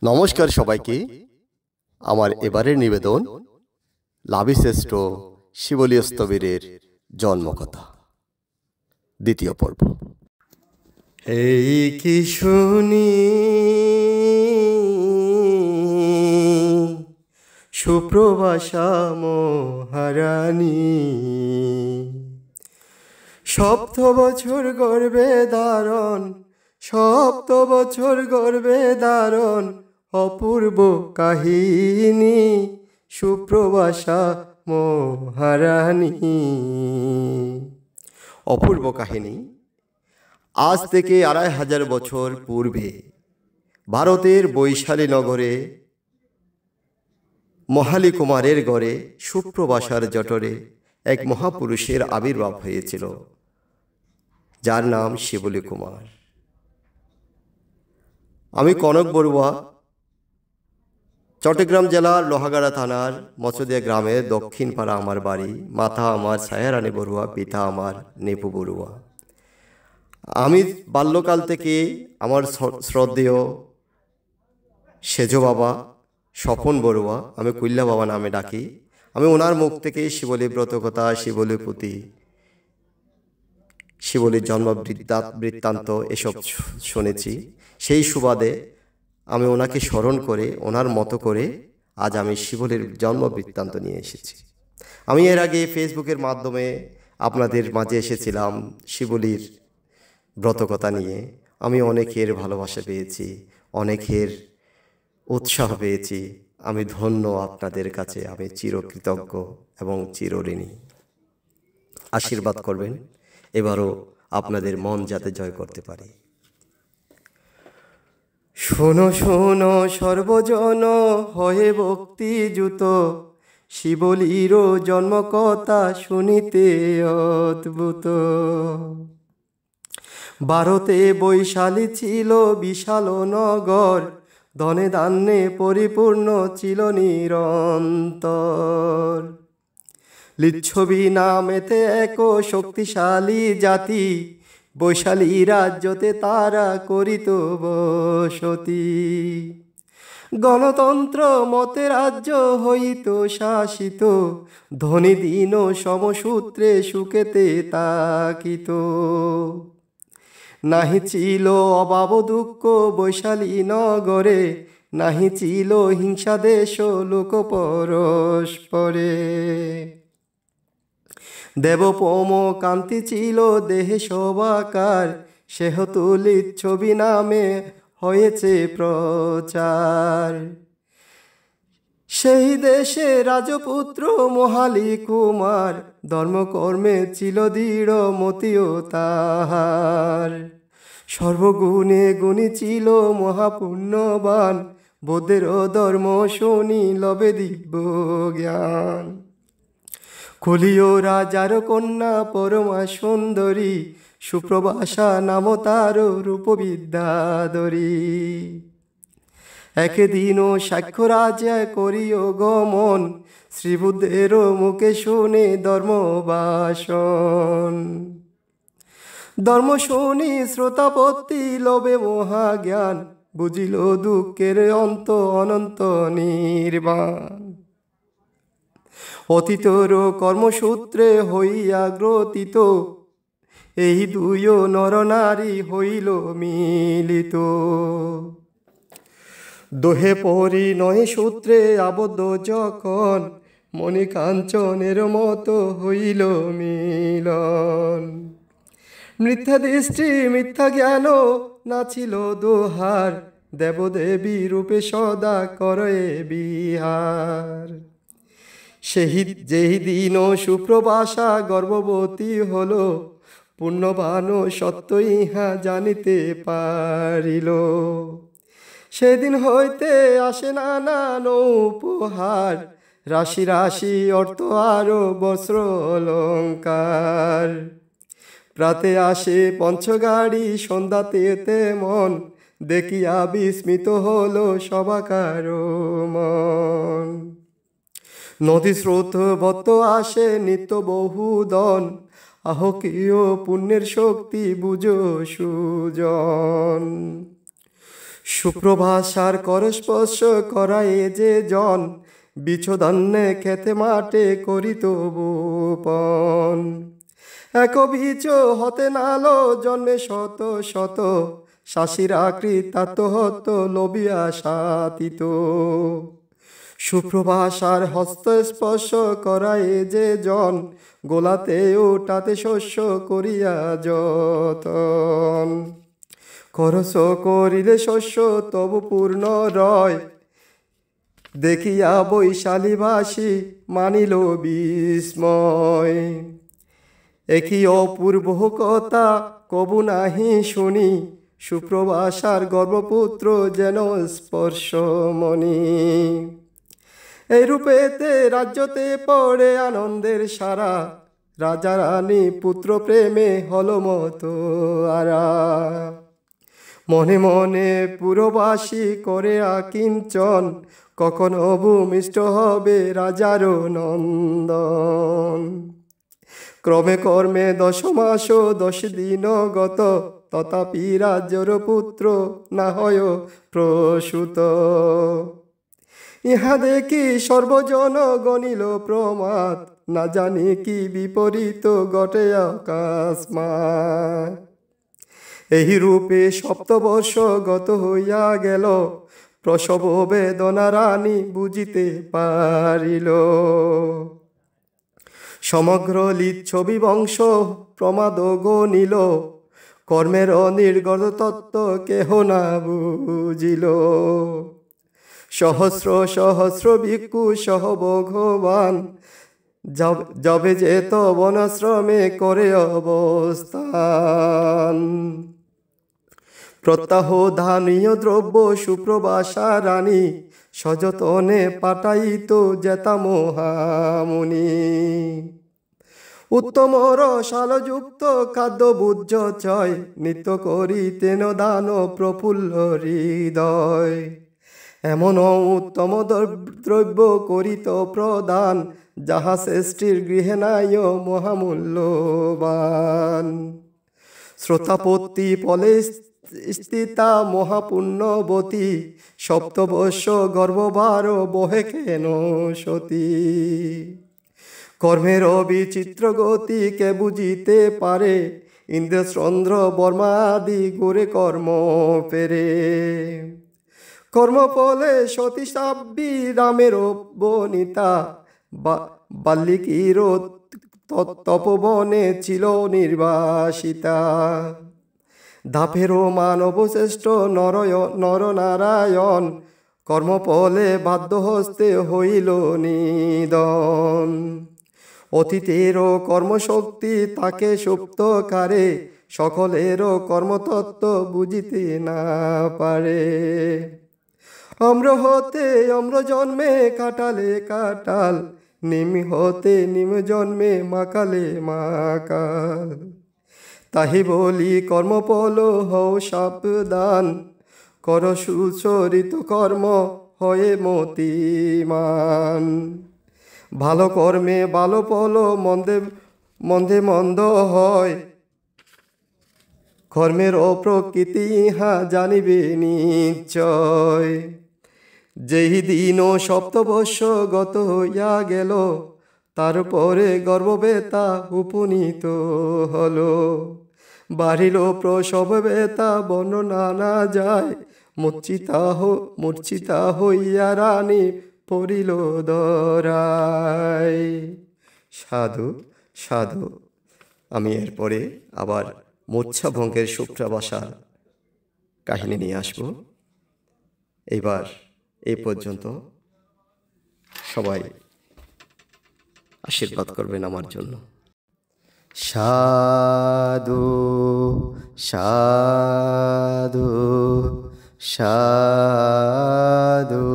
নমস্কার সবাইকে। আমার এবারের নিবেদন লাভিশ্রেষ্ঠ শিবলীয় স্থবিরের জন্মকথা দ্বিতীয় পর্ব। এই কি শুনি সুপ্রভাষা মহারানী, সপ্ত বছর গর্ভে ধারণ, সপ্ত বছর গর্ভে ধারণ, অপূর্ব কাহিনী সুপ্রভাষা মহারানী। অপূর্ব কাহিনী। আজ থেকে ২৫০০ বছর পূর্বে ভারতের বৈশালী নগরে মহালী কুমারের গড়ে সুপ্রভাষার জঠরে এক মহাপুরুষের আবির্ভাব হয়েছিল, যার নাম শিবলী কুমার। আমি কনক বড়ুয়া, চট্টগ্রাম জেলার লোহাগাড়া থানার মচদিয়া গ্রামের দক্ষিণ পাড়া আমার বাড়ি। মাতা আমার ছায়ারানী বড়ুয়া, পিতা আমার নেপু বড়ুয়া। আমি বাল্যকাল থেকে আমার শ্রদ্ধেয় সেজ বাবা স্বপন বড়ুয়া, আমি কুল্লা বাবা নামে ডাকি, আমি ওনার মুখ থেকে শিবলী ব্রতকথা, শিবলী পুঁথি, শিবলীর জন্ম বৃত্তান্ত এসব শুনেছি। সেই সুবাদে আমি ওনাকে স্মরণ করে ওনার মতো করে আজ আমি শিবলীর জন্ম বৃত্তান্ত নিয়ে এসেছি। আমি এর আগে ফেসবুকের মাধ্যমে আপনাদের মাঝে এসেছিলাম শিবলীর ব্রতকথা নিয়ে। আমি অনেকের ভালোবাসা পেয়েছি, অনেকের উৎসাহ পেয়েছি। আমি ধন্য, আপনাদের কাছে আমি চিরকৃতজ্ঞ এবং চিরঋণী। আশীর্বাদ করবেন এবারও আপনাদের মন যাতে জয় করতে পারি। শোনো শোনো সর্বজন হয়ে ভক্তিযুত, শিবলীর জন্মকথা শুনিতে অদ্ভুত। ভারতে বৈশালী ছিল বিশাল নগর, ধনে ধান্যে পরিপূর্ণ ছিল নিরন্তর। লিচ্ছবি নামেতে এক শক্তিশালী জাতি, বৈশালী রাজ্যতে তারা করিত বসতি। গণতন্ত্র মতে রাজ্য হইত শাসিত, ধনী দিন সমসূত্রে সুখেতে তাকিত। নাহি ছিল অভাব দুঃখ বৈশালী নগরে, নাহি ছিল হিংসা দেশ লোক পরস্পরে। দেবপম কান্তি ছিল দেহে শোভাকার, সেহেতু লিচ্ছবি নামে হয়েছে প্রচার। সেই দেশে রাজপুত্র মহালী কুমার, ধর্মকর্মে ছিল দৃঢ় মতিও তাহার। সর্বগুণে গুণী ছিল মহাপুণ্যবান, বোধের ধর্ম শুনি লবে দিব্য জ্ঞান। কলিও রাজার কন্যা পরমা সুন্দরী, সুপ্রভাষা নাম তার রূপবিদ্যাধরী। একদিন সাক্ষ্য রাজা করিও গমন, শ্রীবুদ্ধের মুখে শুনে ধর্মভাষণ। ধর্ম শুনি শ্রোতাপত্তি লবে মহাজ্ঞান, বুঝিল দুঃখের অন্ত অনন্ত নির্বাণ। অতীতর কর্মসূত্রে হইয়া গ্রথিত, এই দুই নরনারী হইল মিলিত। দোহে পরিণয় সূত্রে আবদ্ধ যখন, মণিকাঞ্চনের মতো হইল মিলন। মিথ্যা দৃষ্টি মিথ্যা জ্ঞান নাছিল দোহার, দেবদেবী রূপে সদা করে বিহার। যেই দিন সুপ্রভাষা গর্ভবতী হলো, পুণ্যবান সত্য ইহা জানিতে পারিল। সেদিন হইতে আসে নানান উপহার, রাশি রাশি অর্থ আরো বস্ত্র অলঙ্কার। প্রাতে আসে পঞ্চগাড়ি, সন্ধ্যাতে তেমন, দেখিয়া বিস্মিত হলো সবাকার মন। নদী স্রোত বত আসে নিত্য বহুদন, আহকীয় পুণ্যের শক্তি বুঝো সুজন। সুপ্রভাষার করস্পর্শ করায় যে জন, বিচ্ছদান্নে খেতে মাঠে করিত বোপন। এক বীজ হতে নালো জন্মে শত শত, শাসির আকৃতাত হত লবিয়া সাতিত। সুপ্রভাষার হস্তস্পর্শ করায় যে জন, গোলাতে ওটাতে শস্য করিয়া যতন। করস করিলে শস্য তবু পূর্ণ রয়, দেখিয়া বৈশালী ভাসি মানিল বিস্ময়। একই অপূর্ব কথা কবু নাহি শুনি, সুপ্রভাষার গর্ভপুত্র যেন স্পর্শমণি। এই রূপেতে রাজ্যতে পড়ে আনন্দের সারা, রাজা রানী পুত্র প্রেমে হল মতো আরা। মনে মনে পুরবাসী করে আকিঞ্চন, কখন ভূমিষ্ঠ হবে রাজারও নন্দন। ক্রমে কর্মে 10 মাস 10 দিন গত, তথাপি রাজ্যর পুত্র না হয় প্রসূত। ইহা দেখি সর্বজন গণিল প্রমাদ, না জানি কি বিপরীত ঘটে অকস্মাৎ। এই রূপে 7 বর্ষ গত হইয়া গেল, প্রসব বেদনা রানী বুঝিতে পারিল। সমগ্র লিচ্ছবি বংশ প্রমাদ গণিল, কর্মের নির্গত তত্ত্ব কেহ না বুঝিল। সহস্র সহস্র ভিক্ষু সহ ভগবান, যাবে যেত বনাশ্রমে করে অবস্থান। প্রত্যাহ ধানীয় দ্রব্য সুপ্রভাষা রানী, সযতনে পাঠাইত যেতা মহামুনি। উত্তম রসালযুক্ত খাদ্য বুজ্জ চয়, নিত্য করিতেন দান প্রফুল্ল হৃদয়। এমন উত্তম দ্রব্য করিত প্রদান, যাহা শ্রেষ্ঠীর গৃহে নাই মহামূল্যবান। শ্রোতাপত্তি ফলে স্থিতা মহাপুণ্যবতী, 7 বর্ষ গর্ভভার বহে কেন সতী। কর্মের বিচিত্র গতি কে বুঝিতে পারে, ইন্দ্র চন্দ্র বর্মাদি গোরে কর্ম ফেরে। কর্মফলে সতী সাব্বী রামের বনিতা, বাল্মীকির তপবনে ছিল নির্বাসিতা। ধাপেরও মানব শ্রেষ্ঠ নরনারায়ণ, কর্মফলে বাধ্য হস্তে হইল নিধন। অতীতেরও কর্মশক্তি তাকে সুপ্ত কারে, সকলেরও কর্মতত্ত্ব বুঝিতে না পারে। অম্র হতে অম্র জন্মে কাটালে কাটাল, নিম হতে নিম জন্মে মাকালে মাকাল। তাহি বলি কর্মফল হও সাবধান, কর সুচরিত কর্ম হয়ে মতিমান। ভালো কর্মে ভালো ফল, মন্দে মন্দে মন্দ হয়, কর্মের অপ্রকৃতি ইহা জানিবে নিশ্চয়। যেই দিন 7 বর্ষ গত হইয়া গেল, তারপরে গর্ভবেতা উপনীত হল। বাড়িল প্রসব বেতা বর্ণনা না যায়, মূর্ছিতা হইয়া রানী পড়িল ধরায়। সাধু সাধু। আমি এরপরে আবার মূর্ছাভঙ্গের সুপ্রভাষার কাহিনী নিয়ে আসব। এইবার এই পর্যন্ত সবাই আশীর্বাদ করবেন আমার জন্য। সাধু সাধু সাধু।